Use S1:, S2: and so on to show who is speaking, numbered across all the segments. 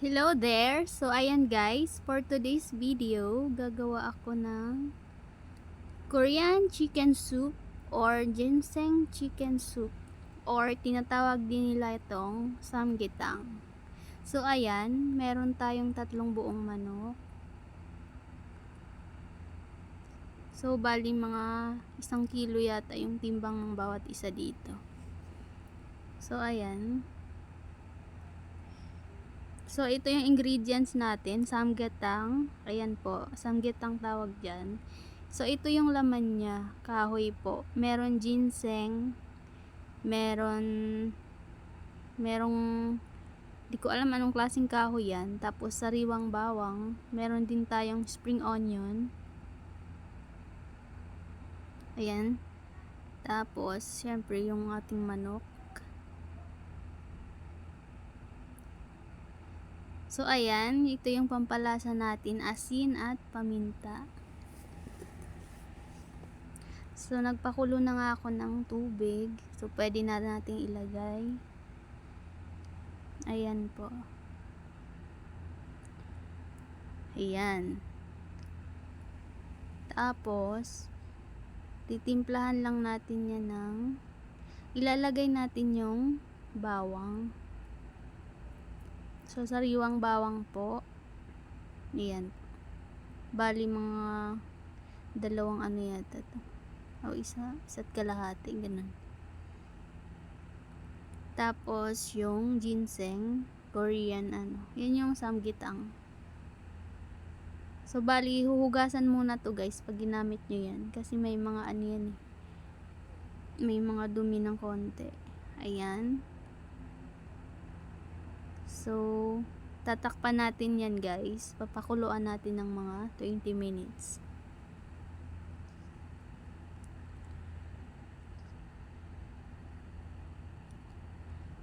S1: Hello there! So ayan guys, for today's video, gagawa ako ng Korean chicken soup or ginseng chicken soup or tinatawag din nila itong samgyetang. So ayan, meron tayong tatlong buong manok. So bali mga 1 kilo yata yung timbang ng bawat isa dito. So ayan. So, ito yung ingredients natin. Samgyetang. Ayan po. Samgyetang tawag dyan. So, ito yung laman niya. Kahoy po. Meron ginseng. Merong di ko alam anong klaseng kahoy yan. Tapos, sariwang bawang. Meron din tayong spring onion. Ayan. Tapos, syempre, yung ating manok. So, ayan, ito yung pampalasa natin, asin at paminta. So, nagpakulo na nga ako ng tubig. So, pwede na natin ilagay. Ayan po. Ayan. Tapos, titimplahan lang natin yan ng ilalagay natin yung bawang. So, sariwang bawang po. Ayan. Bali mga dalawang ano yata to. O isa't kalahati. Ganun. Tapos, yung ginseng. Korean ano. Yan yung samgyetang. So, bali, huhugasan muna to guys pag ginamit nyo yan. Kasi may mga ano yan eh. May mga dumi ng konti. Ayan. So, tatakpan natin yan guys. Papakuluan natin ng mga 20 minutes.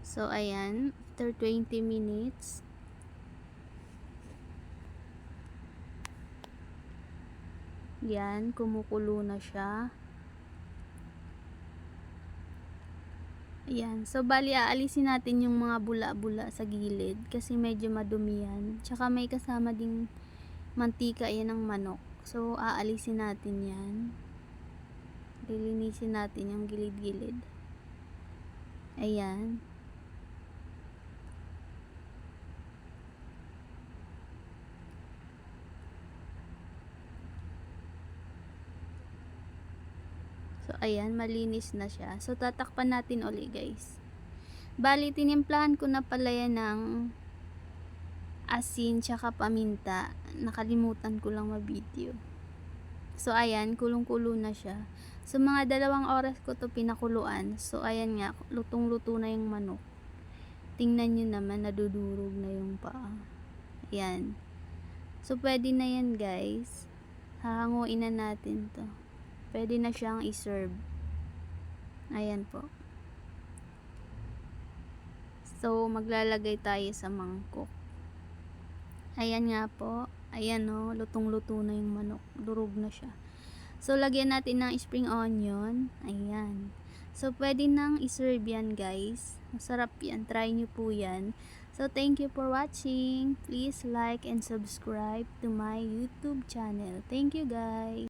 S1: So, ayan. After 20 minutes. Yan. Kumukulo na siya. Ayan. So, bali, aalisin natin yung mga bula-bula sa gilid. Kasi medyo madumi yan. Tsaka may kasama ding mantika yan ng manok. So, aalisin natin yan. Lilinisin natin yung gilid-gilid. Ayan. So, ayan, malinis na siya. So, tatakpan natin uli, guys. Bali, tinimplahan ko na pala yan ng asin tsaka paminta. Nakalimutan ko lang ma-video. So, ayan, kulong-kulo na siya. So, mga 2 oras ko to pinakuluan. So, ayan nga, lutong-luto na yung manok. Tingnan nyo naman, nadudurog na yung paa. Ayan. So, pwede na yan, guys. Hahanguin na natin to. Pwede na siyang i-serve. Ayan po. So, maglalagay tayo sa mangkok. Ayan nga po. Ayan o, lutong-luto na yung manok. Durog na siya. So, lagyan natin ng spring onion. Ayan. So, pwede nang i-serve yan guys. Masarap yan. Try nyo po yan. So, thank you for watching. Please like and subscribe to my YouTube channel. Thank you guys.